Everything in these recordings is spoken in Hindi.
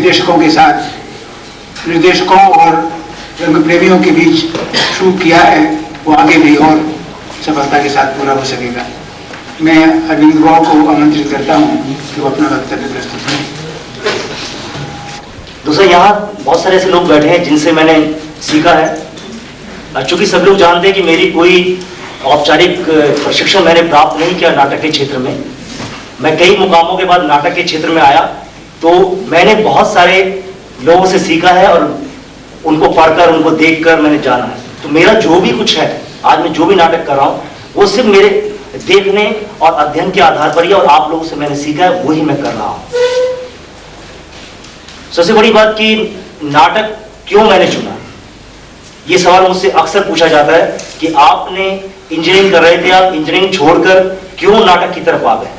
निर्देशकों के साथ निर्देशकों और रंग प्रेमियों के बीच शुरू किया है वो आगे भी और सफलता के साथ पूरा हो सकेगा। मैं अरविंद गौ को आमंत्रित करता हूँ कि वो अपना वक्तव्य प्रस्तुत करें। दोस्तों, यहाँ बहुत सारे ऐसे लोग बैठे हैं जिनसे मैंने सीखा है। चूंकि सब लोग जानते हैं कि मेरी कोई औपचारिक प्रशिक्षण मैंने प्राप्त नहीं किया नाटक के क्षेत्र में। मैं कई मुकामों के बाद नाटक के क्षेत्र में आया तो मैंने बहुत सारे लोगों से सीखा है और उनको पढ़कर, उनको देखकर मैंने जाना है। तो मेरा जो भी कुछ है, आज मैं जो भी नाटक कर रहा हूँ, वो सिर्फ मेरे देखने और अध्ययन के आधार पर ही और आप लोगों से मैंने सीखा है, वही मैं कर रहा हूँ। सबसे बड़ी बात कि नाटक क्यों मैंने चुना, ये सवाल मुझसे अक्सर पूछा जाता है कि आपने इंजीनियरिंग कर रहे थे, आप इंजीनियरिंग छोड़कर क्यों नाटक की तरफ आ गए।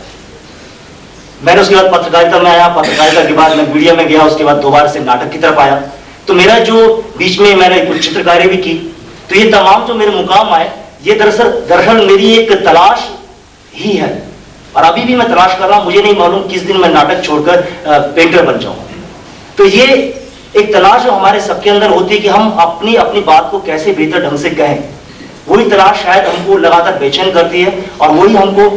मैंने उसके बाद पत्रकारिता में आया, पत्रकारिता के बाद मैं मीडिया में गया, उसके बाद दोबारा से नाटक की तरफ आया। तो मेरा जो बीच में मैंने कुछ चित्रकारी भी की, तो ये तमाम जो मेरे मुकाम आए, ये दरअसल मेरी एक तलाश ही है और अभी भी मैं तलाश कर रहा हूं। मुझे नहीं मालूम किस दिन मैं नाटक छोड़कर पेंटर बन जाऊं। तो ये एक तलाश जो हमारे सबके अंदर होती है कि हम अपनी अपनी बात को कैसे बेहतर ढंग से कहें, वही तलाश शायद हमको लगातार बेचैन करती है और वही हमको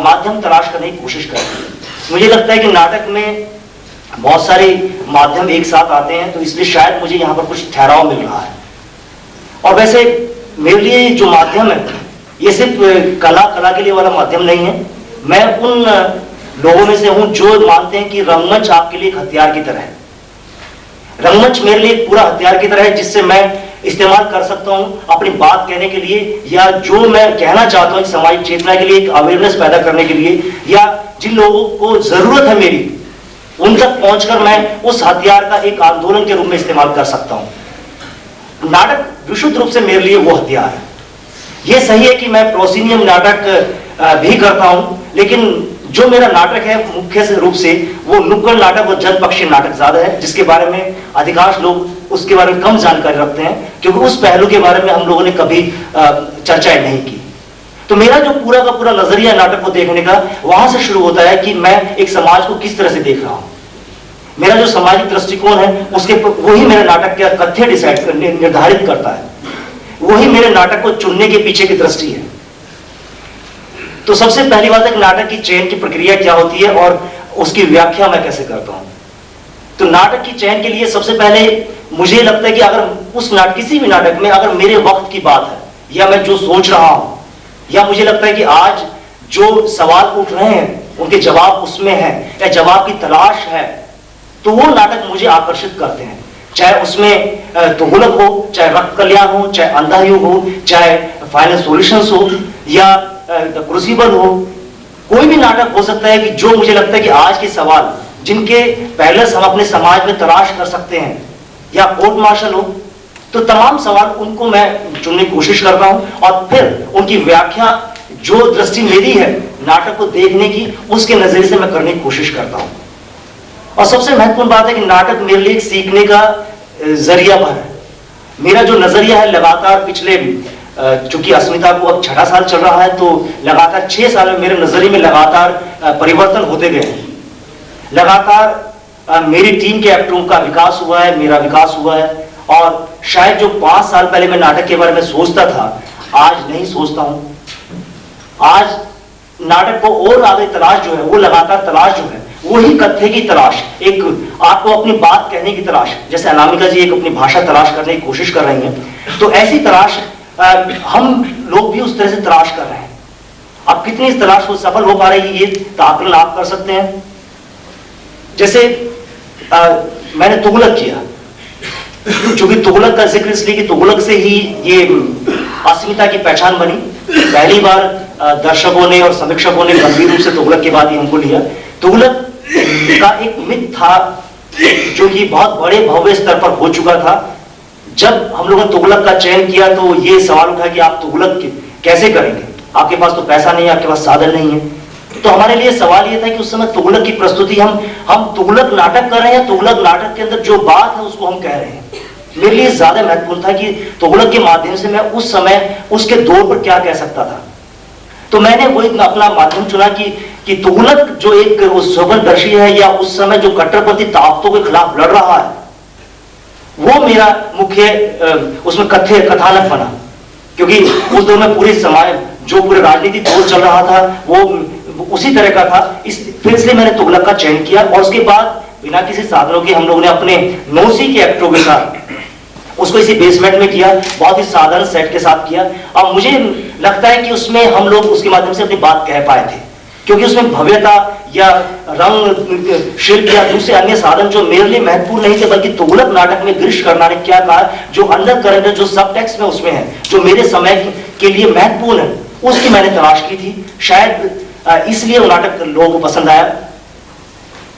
माध्यम तलाश करने की कोशिश करती है। मुझे लगता है कि नाटक में बहुत सारे माध्यम एक साथ आते हैं, तो इसलिए शायद मुझे यहाँ पर कुछ ठहराव मिल रहा है। और वैसे मेरे लिए जो माध्यम है, ये सिर्फ कला के लिए वाला माध्यम नहीं है। मैं उन लोगों में से हूं जो मानते हैं कि रंगमंच आपके लिए एक हथियार की तरह है। रंगमंच मेरे लिए एक पूरा हथियार की तरह है जिससे मैं इस्तेमाल कर सकता हूं अपनी बात कहने के लिए, या जो मैं कहना चाहता हूं सामाजिक चेतना के लिए, एक अवेयरनेस पैदा करने के लिए, या जिन लोगों को जरूरत है मेरी, उन तक पहुंचकर मैं उस हथियार का एक आंदोलन के रूप में इस्तेमाल कर सकता हूं। नाटक विशुद्ध रूप से मेरे लिए वो हथियार है। ये सही है कि मैं प्रोसीनियम नाटक भी करता हूं, लेकिन जो मेरा नाटक है मुख्य रूप से वो नुक्कड़ नाटक और जनपक्षीय नाटक ज्यादा है, जिसके बारे में अधिकांश लोग उसके बारे में कम जानकारी रखते हैं, क्योंकि उस पहलू के बारे में हम लोगों ने कभी चर्चाएं नहीं की। तो मेरा जो पूरा का पूरा नजरिया नाटक को देखने का वहां से शुरू होता है कि मैं एक समाज को किस तरह से देख रहा हूं। मेरा जो सामाजिक दृष्टिकोण है उसके वही मेरे नाटक का कथ्य निर्धारित करता है, वही मेरे नाटक को चुनने के पीछे की दृष्टि है। तो सबसे पहली बात है कि नाटक की चयन की प्रक्रिया क्या होती है और उसकी व्याख्या मैं कैसे करता हूं। तो नाटक की चयन के लिए सबसे पहले मुझे लगता है कि अगर उस किसी भी नाटक में अगर मेरे वक्त की बात है, या मैं जो सोच रहा हूं, या मुझे लगता है कि आज जो सवाल उठ रहे हैं उनके जवाब उसमें है या जवाब की तलाश है, तो वो नाटक मुझे आकर्षित करते हैं। चाहे उसमें तुगलक हो, चाहे रक्त कल्याण हो, चाहे अंधा युग हो, चाहे फाइनल सॉल्यूशंस हो, या द क्रूसिबल हो, कोई भी नाटक हो सकता है कि जो मुझे लगता है कि आज के सवाल जिनके पहले हम अपने समाज में तलाश कर सकते हैं, या कोर्ट मार्शल हो, तो तमाम सवाल उनको मैं चुनने की कोशिश करता हूं और फिर उनकी व्याख्या जो दृष्टि मेरी है नाटक को देखने की, उसके नजरिए से मैं करने की कोशिश करता हूं। और सबसे महत्वपूर्ण बात है कि नाटक मेरे लिए सीखने का जरिया भर है। मेरा जो नजरिया है लगातार पिछले, चूंकि अस्मिता को अब 6वां साल चल रहा है, तो लगातार 6 साल में मेरे नजरिए में लगातार परिवर्तन होते गए हैं। लगातार मेरी टीम के एक्टरों का विकास हुआ है, मेरा विकास हुआ है, और शायद जो 5 साल पहले मैं नाटक के बारे में सोचता था, आज नहीं सोचता हूं। आज नाटक को और आगे तलाश जो है, वो लगातार तलाश जो है, वही कथ्य की तलाश, एक आपको अपनी बात कहने की तलाश, जैसे अनामिका जी एक अपनी भाषा तलाश करने की कोशिश कर रही हैं, तो ऐसी तलाश हम लोग भी उस तरह से तलाश कर रहे हैं। अब कितनी इस तलाश को सफल हो पा रही है, ये आकलन आप कर सकते हैं। जैसे मैंने तुगलक किया, क्योंकि तुगलक का जिक्र इसलिए कि तुगलक से ही ये अस्मिता की पहचान बनी। पहली बार दर्शकों ने और समीक्षकों ने गंभीर रूप से तुगलक के बाद ही हमको लिया। तुगलक का एक मिथ था जो कि बहुत बड़े भव्य स्तर पर हो चुका था। जब हम लोगों ने तुगलक का चयन किया तो ये सवाल उठा कि आप तुगलक कैसे करेंगे, आपके पास तो पैसा नहीं है, आपके पास साधन नहीं है। तो हमारे लिए सवाल ये था कि उस समय तुगलक की प्रस्तुति हम तुगलक नाटक कर रहे हैं, तुगलक नाटक के अंदर जो बात है उसको हम कह रहे हैं। मेरे लिए ज्यादा महत्वपूर्ण था कि तुगलक के माध्यम से मैं उस समय उसके दौर पर क्या कह सकता था। तो मैंने वही अपना माध्यम चुना कि कि तुगलक जो एक उस शोभनदर्शी है या उस समय जो कट्टरपंथी ताकतों के खिलाफ लड़ रहा है, वो मेरा मुख्य उसमें कथानक बना, क्योंकि उस दौर में पूरी समाज जो पूरे राजनीतिक दौर चल रहा था वो उसी तरह का था। फिर इसलिए मैंने तुगलक का चयन किया और उसके बाद बिना किसी साधनों के हम लोगों ने अपने नौसी के एक्टरों के साथ उसको इसी बेसमेंट में किया, बहुत ही साधारण सेट के साथ किया। और मुझे लगता है कि उसमें हम लोग उसके माध्यम से अपनी बात कह पाए थे, क्योंकि उसमें भव्यता या रंग शिल्प या दूसरे अन्य साधन जो मेरे लिए महत्वपूर्ण नहीं थे, बल्कि तुगलक नाटक में गिरीश कर्नाड ने क्या कहा, जो अंडर करंट जो सब टेक्स्ट में उसमें है, जो मेरे समय के लिए महत्वपूर्ण है, उसकी मैंने तलाश की थी। शायद इसलिए वो नाटक लोगों को पसंद आया।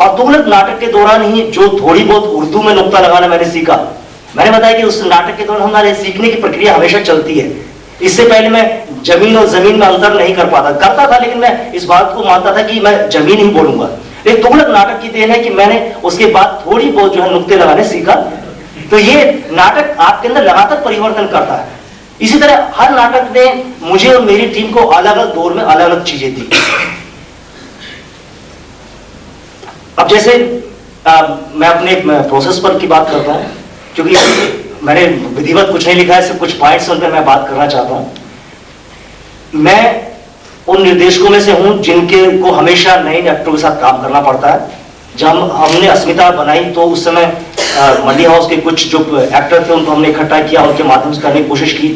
और तुगलक नाटक के दौरान ही जो थोड़ी बहुत उर्दू में नुक्ता लगाना मैंने सीखा, मैंने बताया कि उस नाटक के दौरान हमारे सीखने की प्रक्रिया हमेशा चलती है। इससे पहले मैं जमीन और जमीन में अंतर नहीं करता था, लेकिन मैं इस बात को मानता था कि मैं जमीन ही बोलूंगा। लेकिन तुगलक नाटक की देन है कि मैंने उसके बाद थोड़ी बहुत जो है नुक्ते लगाने सीखा। तो ये नाटक आपके अंदर लगातार परिवर्तन करता है। इसी तरह हर नाटक ने मुझे और मेरी टीम को अलग अलग दौर में अलग अलग चीजें दी। अब जैसे मैं अपने प्रोसेस पर की बात करता हूं, क्योंकि मैंने विधिवत कुछ नहीं लिखा है, सिर्फ कुछ पॉइंट्स उन पर मैं बात करना चाहता हूं। मैं उन निर्देशकों में से हूं जिनके को हमेशा नए एक्टरों के साथ काम करना पड़ता है। जब हमने अस्मिता बनाई तो उस समय मंडी हाउस के कुछ जो एक्टर थे उनको हमने इकट्ठा किया, उनके माध्यम से करने की कोशिश की।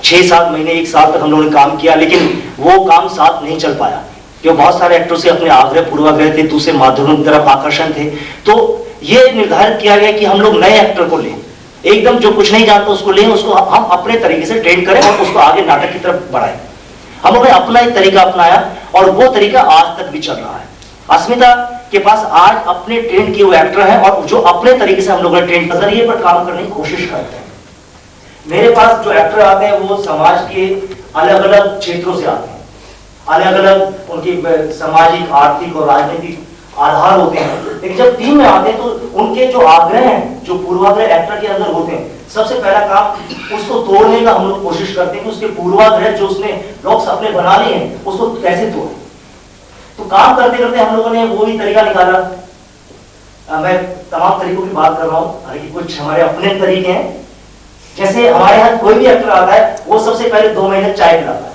6-7 महीने 1 साल तक हम लोगों ने काम किया, लेकिन वो काम साथ नहीं चल पाया, क्योंकि बहुत सारे एक्टरों से अपने आग्रह पूर्वाग्रह थे, दूसरे माध्यमों की तरफ आकर्षण थे। तो ये निर्धारित किया गया कि हम लोग नए एक्टर को लें, एकदम जो कुछ नहीं जानता उसको लें, उसको हम अपने तरीके से ट्रेन करें और उसको आगे नाटक की तरफ बढ़ाएं। हम लोगों ने अपना एक तरीका अपनाया और वो तरीका आज तक भी चल रहा है। अस्मिता के पास आज अपने ट्रेन किए हुए एक्टर हैं और जो अपने तरीके से हम लोग ट्रेन के जरिए पर काम करने की कोशिश करते हैं। मेरे पास जो एक्टर आते हैं वो समाज के अलग अलग क्षेत्रों से आते हैं, अलग अलग उनकी सामाजिक, आर्थिक और राजनीतिक आधार होते हैं। लेकिन जब टीम में आते हैं तो उनके जो आग्रह हैं, जो पूर्वाग्रह एक्टर के अंदर होते हैं, सबसे पहला काम उसको तोड़ने का हम लोग कोशिश करते हैं कि उसके पूर्वाग्रह जो उसने ब्लॉक्स अपने बना लिए हैं उसको कैसे तोड़े। तो काम करते करते हम लोगों ने वो ही तरीका निकाला। मैं तमाम तरीकों की बात कर रहा हूँ, हालांकि कुछ हमारे अपने तरीके हैं। जैसे हमारे यहाँ कोई भी एक्टर आता है वो सबसे पहले 2 महीने चाय पिलाता है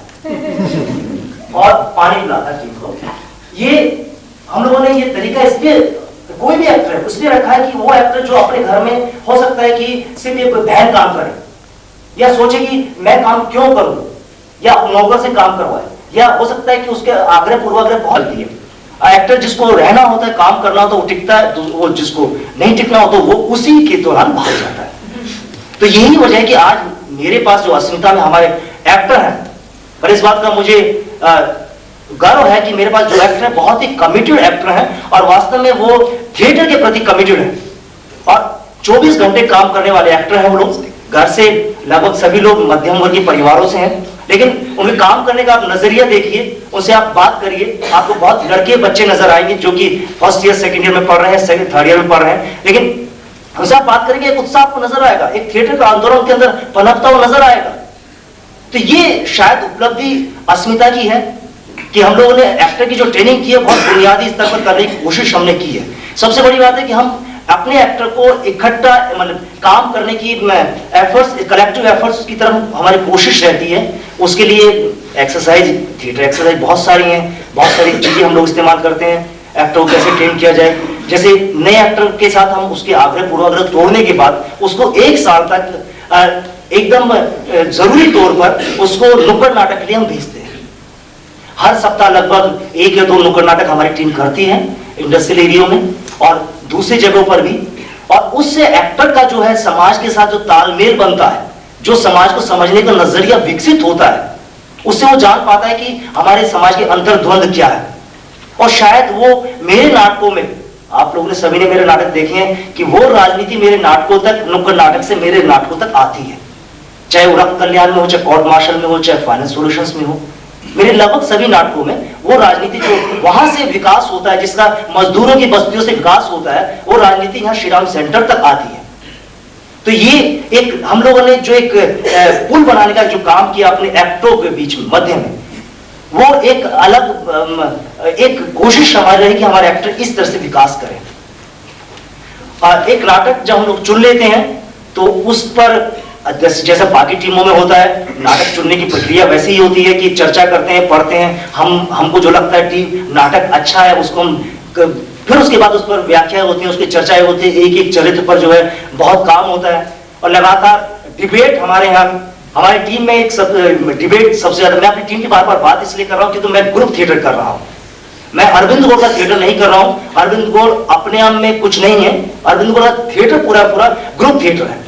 और पानी पिलाता है टीम को। ये हम लोगों ने ये तरीका इसलिए, कोई भी एक्टर है उसने रखा है कि वो एक्टर जो अपने घर में हो सकता है कि सिर्फ एक बहन काम करे या सोचे कि मैं काम क्यों करूं, या नौकर से काम करवाए, या हो सकता है कि उसके आग्रह पूर्वाग्रह बहुत दिए। एक्टर जिसको रहना होता है, काम करना होता है, वो टिकता है, तो वो जिसको नहीं टिकना होता वो उसी के दौरान भाग जाता है। तो यही वजह है कि आज मेरे पास जो अस्मिता में हमारे एक्टर हैं, पर इस बात का मुझे गर्व है कि मेरे पास जो एक्टर है बहुत ही कमिटेड एक्टर हैं और वास्तव में वो थिएटर के प्रति कमिटेड है और 24 घंटे काम करने वाले एक्टर हैं। वो लोग घर से लगभग सभी लोग मध्यम वर्गीय परिवारों से हैं, लेकिन उनके काम करने का आप नजरिया देखिए, उनसे आप बात करिए, आपको बहुत लड़के बच्चे नजर आएंगे जो कि फर्स्ट ईयर सेकंड ईयर में पढ़ रहे हैं, थर्ड ईयर में पढ़ रहे हैं, लेकिन उनसे आप बात करेंगे एक उत्साह आपको नजर आएगा, एक थिएटर का आंदोलन उनके अंदर पनपता हुआ नजर आएगा। तो ये शायद उपलब्धि अस्मिता की है कि हम लोगों ने एक्टर की जो ट्रेनिंग की है बहुत बुनियादी स्तर पर करने की कोशिश हमने की है। सबसे बड़ी बात है कि हम अपने एक्टर को इकट्ठा मतलब काम करने की एफर्ट्स, कलेक्टिव एफर्ट्स की तरफ हमारी कोशिश रहती है। उसके लिए एक्सरसाइज, थिएटर एक्सरसाइज बहुत सारी हैं, बहुत सारी चीजें हम लोग इस्तेमाल करते हैं एक्टर को कैसे ट्रेन किया जाए। जैसे नए एक्टर के साथ हम उसके आग्रह पूर्वाग्रह तोड़ने के बाद उसको 1 साल तक एकदम जरूरी तौर पर उसको नुक्कड़ नाटक के लिए हम भेजते हैं। हर सप्ताह लगभग 1 या 2 नुक्कड़ नाटक हमारी टीम करती है इंडस्ट्रियल एरिया में और दूसरी जगहों पर भी। और उससे एक्टर का जो है समाज के साथ जो तालमेल बनता है, जो समाज को समझने का नजरिया विकसित होता है, उससे वो जान पाता है कि हमारे समाज के अंतर्द्वंद क्या है। और शायद वो मेरे नाटकों में, आप लोगों ने सभी ने मेरे नाटक देखे हैं कि वो राजनीति मेरे नाटकों तक, नुक्कड़ नाटक से मेरे नाटकों तक आती है, चाहे वो रक्त कल्याण में हो, चाहे कोर्ट मार्शल में हो, चाहे फाइनेंस सॉल्यूशंस में हो। मेरे लगभग सभी नाटकों में वो राजनीति जो वहां से विकास होता है, जिसका मजदूरों की बस्तियों से विकास होता है, वो राजनीति यहाँ श्रीराम सेंटर तक आती है। तो ये एक हम लोगों ने जो एक पुल बनाने का जो काम किया अपने एक्टरों के बीच में, मध्य में, वो एक अलग एक कोशिश हमारी रही कि हमारे एक्टर इस तरह से विकास करें। और एक नाटक जब हम लोग चुन लेते हैं तो उस पर जैसा बाकी टीमों में होता है, नाटक चुनने की प्रक्रिया वैसे ही होती है कि चर्चा करते हैं, पढ़ते हैं, हमको जो लगता है टीम नाटक अच्छा है उसको हम फिर उसके बाद उस पर व्याख्या होती है, उसकी चर्चाएं होती है, एक एक चरित्र पर जो है बहुत काम होता है और लगातार डिबेट हमारे यहाँ हमारी टीम में एक डिबेट सबसे ज्यादा। मैं अपनी टीम की बार-बार बात इसलिए कर रहा हूं कि तो मैं ग्रुप थिएटर कर रहा हूं, मैं अरविंद गोड़ का थिएटर नहीं कर रहा हूं। अरविंद गोड़ अपने आप में कुछ नहीं है, अरविंद गोड़ का थिएटर पूरा ग्रुप थिएटर है।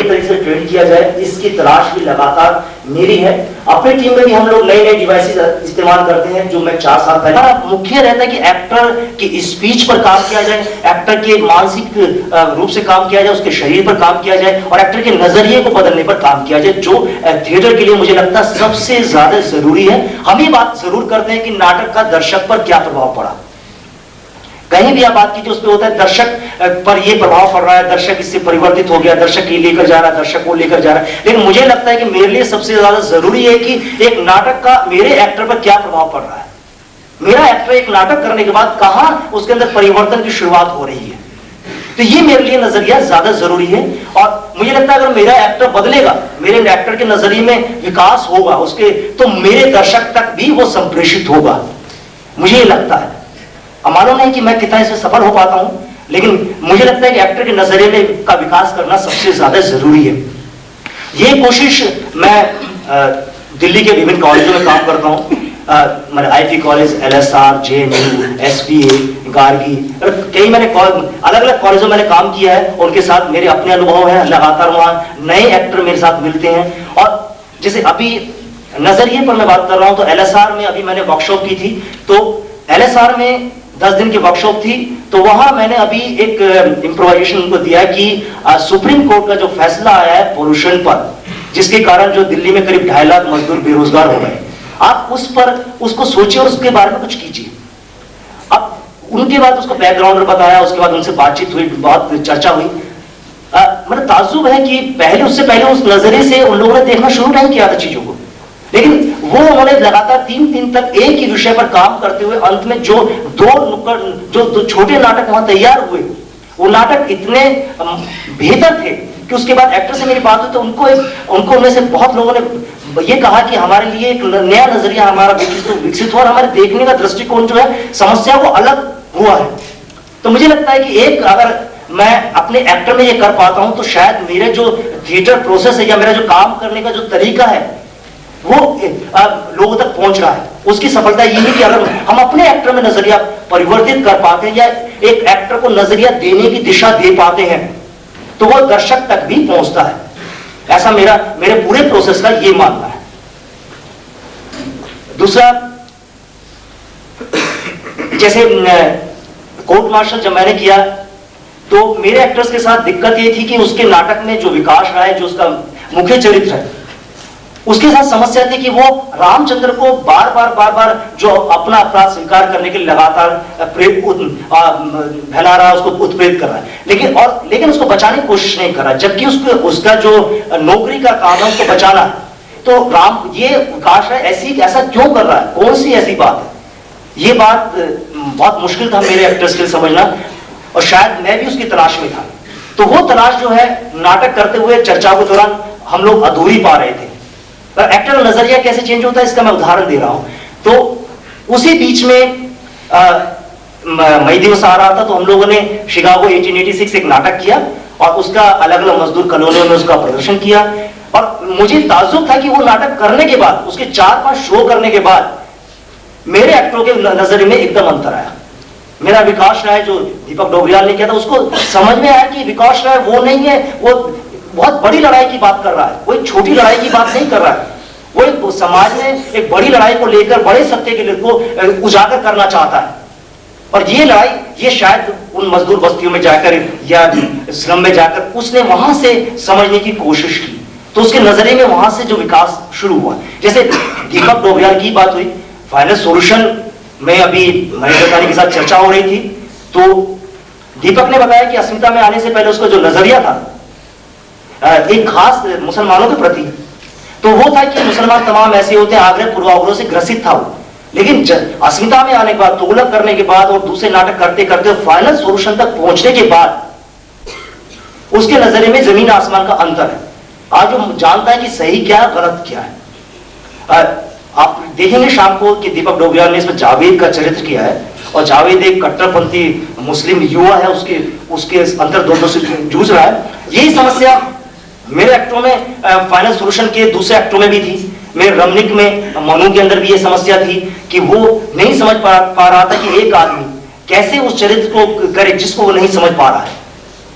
तरीके से ट्रेन किया जाए इसकी तलाश भी लगातार मेरी है। अपनी टीम में भी हम लोग नए नए डिवाइसेस इस्तेमाल करते हैं जो मैं 4 साल पहले। मुख्य रहता है कि एक्टर की स्पीच पर काम किया जाए, एक्टर के मानसिक रूप से काम किया जाए, उसके शरीर पर काम किया जाए और एक्टर के नजरिए को बदलने पर काम किया जाए, जो थिएटर के लिए मुझे लगता है सबसे ज्यादा जरूरी है। हम ये बात जरूर करते हैं कि नाटक का दर्शक पर क्या प्रभाव पड़ा। कहीं भी आप बात कीजिए उस पर होता है दर्शक पर ये प्रभाव पड़ रहा है, दर्शक इससे परिवर्तित हो गया, दर्शक ये लेकर जा रहा है, दर्शक वो लेकर जा रहा है। लेकिन मुझे लगता है कि मेरे लिए सबसे ज्यादा जरूरी है कि एक नाटक का मेरे एक्टर पर क्या प्रभाव पड़ रहा है। मेरा एक्टर एक नाटक करने के बाद कहां उसके अंदर परिवर्तन की शुरुआत हो रही है, तो ये मेरे लिए नजरिया ज्यादा जरूरी है। और मुझे लगता है अगर मेरा एक्टर बदलेगा, मेरे एक्टर के नजरिए में विकास होगा उसके, तो मेरे दर्शक तक भी वो संप्रेषित होगा। मुझे ये लगता है, मालूम नहीं कि मैं कितना इसमें सफल हो पाता हूं, लेकिन मुझे लगता है कि एक्टर के नजरिए में का विकास करना सबसे ज्यादा जरूरी है। ये कोशिश मैं दिल्ली के विभिन्न कॉलेजों में काम करता हूं, मैंने IP college, LSR, JNU, SPA, Gargi, कई मैंने अलग अलग कॉलेजों में मैंने काम किया है। उनके साथ मेरे अपने अनुभव हैं, लगातार वहां नए एक्टर मेरे साथ मिलते हैं। और जैसे अभी नजरिए पर मैं बात कर रहा हूं तो एलएसआर में अभी मैंने वर्कशॉप की थी, तो एलएसआर में 10 दिन की वर्कशॉप थी, तो वहां मैंने अभी एक इंप्रोवाइजेशन उनको दिया कि सुप्रीम कोर्ट का जो फैसला आया है पोल्यूशन पर, जिसके कारण जो दिल्ली में करीब 2.5 लाख मजदूर बेरोजगार हो गए, आप उस पर उसको सोचिए और उसके बारे में कुछ कीजिए। अब उनके बाद उसको बैकग्राउंड बताया, उसके बाद उनसे बातचीत हुई, बहुत चर्चा हुई। मतलब ताज्जुब है कि उससे पहले उस नजरिए से उन लोगों ने देखना शुरू नहीं किया था चीजों को, लेकिन वो उन्होंने लगातार 3 दिन तक एक ही विषय पर काम करते हुए अंत में जो दो छोटे नाटक वहां तैयार हुए, वो नाटक इतने बेहतर थे कि उसके बाद एक्टर से मेरी बात हुई तो उनको उनमें से बहुत लोगों ने ये कहा कि हमारे लिए एक नया नजरिया हमारा विकसित हुआ और हमारे देखने का दृष्टिकोण जो है समस्या को अलग हुआ है। तो मुझे लगता है कि एक अगर मैं अपने एक्टर में ये कर पाता हूं तो शायद मेरे जो थिएटर प्रोसेस है या मेरा जो काम करने का जो तरीका है वो लोगों तक पहुंच रहा है। उसकी सफलता ये है कि अगर हम अपने एक्टर में नजरिया परिवर्तित कर पाते हैं या एक एक्टर को नजरिया देने की दिशा दे पाते हैं तो वो दर्शक तक भी पहुंचता है। ऐसा मेरे पूरे प्रोसेस का ये मानना है। दूसरा, जैसे कोर्ट मार्शल जब मैंने किया तो मेरे एक्टर्स के साथ दिक्कत ये थी कि उसके नाटक में जो विकास रहा है, जो उसका मुख्य चरित्र है, उसके साथ समस्या थी कि वो रामचंद्र को बार बार जो अपना अपराध स्वीकार करने के लिए लगातार फैला रहा है, उसको उत्प्रेरित कर रहा है, लेकिन उसको बचाने की कोशिश नहीं कर रहा, जबकि उसका जो नौकरी का काम है उसको बचाना है। तो राम ये विकास है ऐसा क्यों कर रहा है, कौन सी ऐसी बात है, ये बात बहुत मुश्किल था मेरे एक्टर्स के लिए समझना, और शायद मैं भी उसकी तलाश में था। तो वो तलाश जो है नाटक करते हुए चर्चा के दौरान हम लोग अधूरी पा रहे थे। पर एक्टर का नजरिया कैसे चेंज होता है इसका मैं उदाहरण दे रहा हूं। तो उसी बीच में मई दिवस आ रहा था तो हम लोगों ने शिकागो 1886 एक नाटक किया और उसका अलग अलग मजदूर कॉलोनियों में उसका प्रदर्शन किया। और मुझे ताज्जुब था कि वो नाटक करने के बाद, उसके 4-5 शो करने के बाद मेरे एक्टरों के नजरिए में एकदम अंतर आया। मेरा विकास राय जो दीपक डोबरियाल ने किया था, उसको समझ में आया कि विकास राय वो नहीं है, वो बहुत बड़ी लड़ाई की बात कर रहा है, कोई छोटी लड़ाई की बात नहीं कर रहा है। वो एक समाज में एक बड़ी लड़ाई को लेकर, बड़े सत्य के लिए को उजागर करना चाहता है। और ये लड़ाई, ये शायद उन मजदूर बस्तियों में जाकर या स्लम में जाकर उसने वहां से समझने की कोशिश की, तो उसके नजरिए में वहां से जो विकास शुरू हुआ। जैसे दीपक डोबरियाल की बात हुई, फाइनल सॉल्यूशन में अभी महेश दत्तानी के साथ चर्चा हो रही थी, तो दीपक ने बताया कि अस्मिता में आने से पहले उसका जो नजरिया था एक खास मुसलमानों के प्रति। तो वो था कि मुसलमान तमाम ऐसे होते हैं, आग्रह पूर्वाग्रह से ग्रसित था वो। लेकिन अस्मिता में आने के बाद, तुगलक करने के बाद और दूसरे नाटक करते करते फाइनल सोल्यूशन तक पहुंचने के बाद उसके नजरिए में जमीन आसमान का अंतर है। आज वो जानता है कि सही क्या है, गलत क्या है। आप देखेंगे शाम को कि दीपक डोबरियाल ने इसमें जावेद का चरित्र किया है, और जावेद एक कट्टरपंथी मुस्लिम युवा है, उसके अंतर दोनों से जूझ रहा है। यही समस्या मेरे एक्टों में, फाइनल सोल्यूशन के दूसरे एक्टों में भी थी। मेरे रमनिक में मनु के अंदर भी ये समस्या थी कि वो नहीं समझ पा रहा था कि एक आदमी कैसे उस चरित्र को करे जिसको वो नहीं समझ पा रहा है।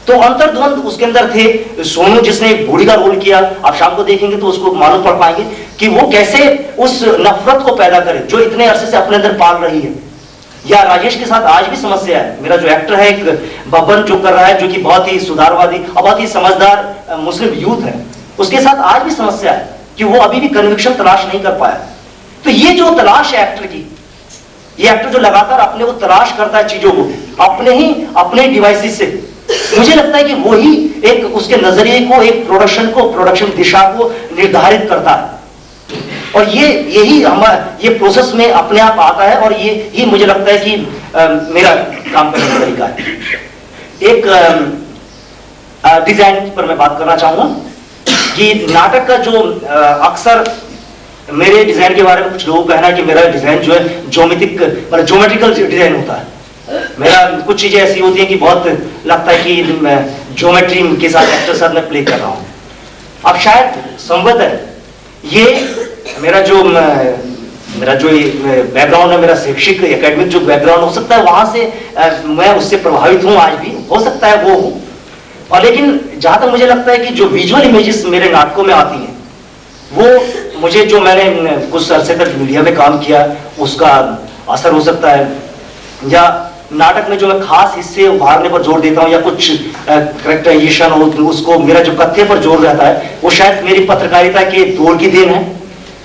तो अंतर्द्वंद उसके अंदर थे। सोनू जिसने एक बूढ़ी का रोल किया, आप शाम को देखेंगे तो उसको मालूम पड़ पाएंगे कि वो कैसे उस नफरत को पैदा करे जो इतने अरसे से अपने अंदर पाल रही है। या राजेश के साथ आज भी समस्या है। मेरा जो एक्टर है, एक बब्बन जो कर रहा है, जो कि बहुत ही सुधारवादी और बहुत ही समझदार मुस्लिम यूथ है, उसके साथ आज भी समस्या है कि वो अभी भी कन्विक्शन तलाश नहीं कर पाया। तो ये जो तलाश है एक्टर की, ये एक्टर जो लगातार अपने को तलाश करता है चीजों को अपने डिवाइसेस से, मुझे लगता है कि वही एक उसके नजरिए को, एक प्रोडक्शन दिशा को निर्धारित करता है। और यही ये प्रोसेस में अपने आप आता है, और ये मुझे लगता है कि मेरा काम करने का तरीका है। एक डिजाइन पर मैं बात करना चाहूंगा कि नाटक का जो अक्सर मेरे डिजाइन के बारे में कुछ लोगों का कहना है कि मेरा डिजाइन जो है ज्योमेट्रिकल डिजाइन होता है। मेरा कुछ चीजें ऐसी होती हैं कि बहुत लगता है कि ज्योमेट्री के साथ एक्टर साथ मैं प्ले कर रहा हूं। अब शायद संभवत है ये मेरा जो बैकग्राउंड है, मेरा शैक्षिक एकेडमिक जो बैकग्राउंड हो सकता है वहां से मैं उससे प्रभावित हूं, आज भी हो सकता है वो हूं। और लेकिन जहां तक मुझे लगता है कि जो विजुअल इमेजेस मेरे नाटकों में आती हैं, वो मुझे जो मैंने कुछ अरसे तक मीडिया में काम किया उसका असर हो सकता है, या नाटक में जो मैं खास हिस्से उभारने पर जोर देता हूं, या कुछ करेक्टराइजेशन हो उसको, मेरा जो कथ्य पर जोर रहता है, वो शायद मेरी पत्रकारिता के दौर की देन है।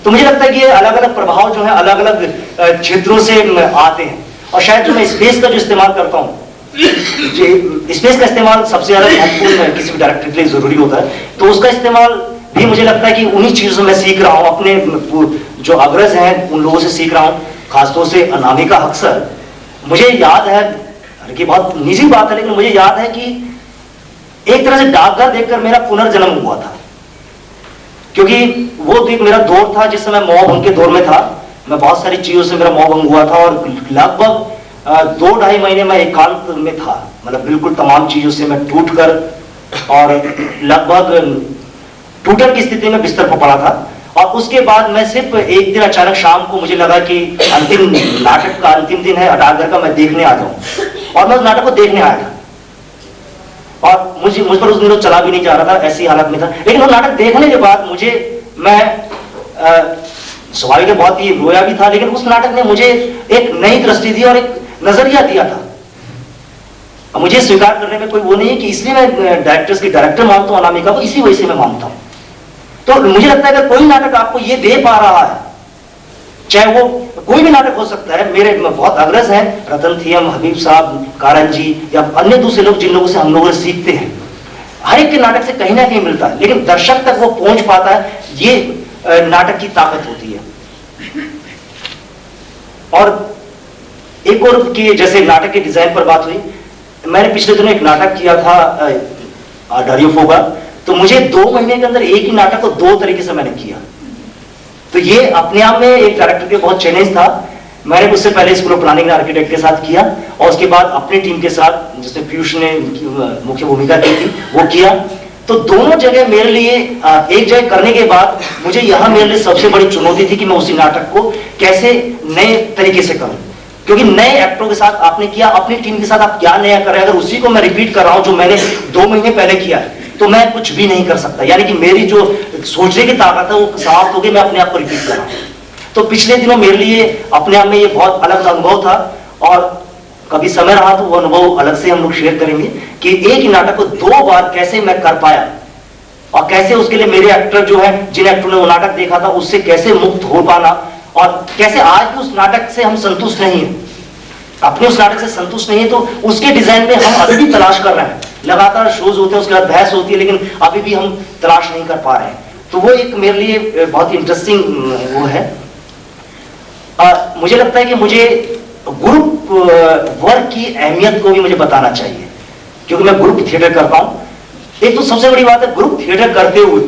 तो मुझे लगता है कि ये अलग अलग प्रभाव जो है अलग अलग क्षेत्रों से आते हैं। और शायद जो मैं स्पेस का जो इस्तेमाल करता हूँ, स्पेस का इस्तेमाल सबसे ज्यादा महत्वपूर्ण किसी भी डायरेक्टर के लिए जरूरी होता है, तो उसका इस्तेमाल भी मुझे लगता है कि उन्हीं चीजों से मैं सीख रहा हूँ, अपने जो अग्रज हैं उन लोगों से सीख रहा हूँ, खासतौर से अनामिका अक्सर। मुझे याद है कि बहुत निजी बात है, लेकिन मुझे याद है कि एक तरह से डाकघर देखकर मेरा पुनर्जन्म हुआ था, क्योंकि वो तो एक मेरा दौर था जिस समय मौभंग के दौर में था। मैं बहुत सारी चीजों से मेरा मौभंग हुआ था, और लगभग 2-2.5 महीने मैं एकांत में था, मतलब बिल्कुल तमाम चीजों से मैं टूट कर, और लगभग टूटन की स्थिति में बिस्तर पर पड़ा था। और उसके बाद मैं सिर्फ एक दिन अचानक शाम को मुझे लगा कि अंतिम नाटक का अंतिम दिन है डाकघर का, मैं देखने आ जाऊं, और मैं उस नाटक को देखने आया था। और मुझ पर उस दिन चला भी नहीं जा रहा था, ऐसी हालत में था। लेकिन वो नाटक देखने के बाद मैं स्वाभाविक है बहुत ही रोया भी था, लेकिन उस नाटक ने मुझे एक नई दृष्टि दी और एक नजरिया दिया था। अब मुझे स्वीकार करने में कोई वो नहीं है कि इसलिए मैं डायरेक्टर्स की डायरेक्टर मानता हूं अनामिका को, इसी वजह से मैं मानता हूं। तो मुझे लगता है कि कोई नाटक आपको ये दे पा रहा है, चाहे वो कोई भी नाटक हो सकता है, मेरे बहुत अग्रज हैं, रतन थियम, हबीब साहब, कारण जी, या अन्य दूसरे लोग जिन लोगों से हम लोग सीखते हैं, हर एक के नाटक से कहीं ना कहीं मिलता है, लेकिन दर्शक तक वो पहुंच पाता है, ये नाटक की ताकत होती है। और एक और की जैसे नाटक के डिजाइन पर बात हुई, मैंने पिछले दिनों एक नाटक किया था डारियोफोबा, तो मुझे 2 महीने के अंदर एक ही नाटक को 2 तरीके से मैंने किया। तो ये अपने आप में एक डायरेक्टर के बहुत चैलेंज था। मैंने उससे पहले स्कूल ऑफ प्लानिंग आर्किटेक्ट के साथ किया, और उसके बाद अपनी टीम के साथ जिसमें पीयूष ने मुख्य भूमिका की थी वो किया। तो दोनों जगह मेरे लिए एक जगह करने के बाद मुझे यहाँ मेरे लिए सबसे बड़ी चुनौती थी कि मैं उसी नाटक को कैसे नए तरीके से करूं, क्योंकि नए एक्टरों के साथ आपने किया, अपनी टीम के साथ आप क्या नया कर रहे हैं, अगर उसी को मैं रिपीट कर रहा हूं जो मैंने 2 महीने पहले किया है, तो मैं कुछ भी नहीं कर सकता। यानी कि मेरी जो सोचने की ताकत है वो समाप्त हो गई, मैं अपने आप को रिपीट कर रहा हूं। तो पिछले दिनों मेरे लिए अपने आप में ये बहुत अलग अनुभव था, और कभी समय रहा तो वो अनुभव अलग से हम लोग शेयर करेंगे कि एक ही नाटक को 2 बार कैसे मैं कर पाया, और कैसे उसके लिए मेरे एक्टर जो है, जिन एक्टरों ने वो नाटक देखा था उससे कैसे मुक्त हो पाना, और कैसे आज भी उस नाटक से हम संतुष्ट नहीं है, अपने उस नाटक से संतुष्ट नहीं है, तो उसके डिजाइन में हम अभी भी तलाश कर रहे हैं लगातार शोज होते हैं, उसके बाद बहस होती है, लेकिन अभी भी हम तलाश नहीं कर पा रहे हैं। तो वो एक मेरे लिए बहुत इंटरेस्टिंग वो है। मुझे लगता है कि मुझे ग्रुप वर्क की अहमियत को भी मुझे बताना चाहिए, क्योंकि मैं ग्रुप थिएटर करता हूं। एक तो सबसे बड़ी बात है, ग्रुप थिएटर करते हुए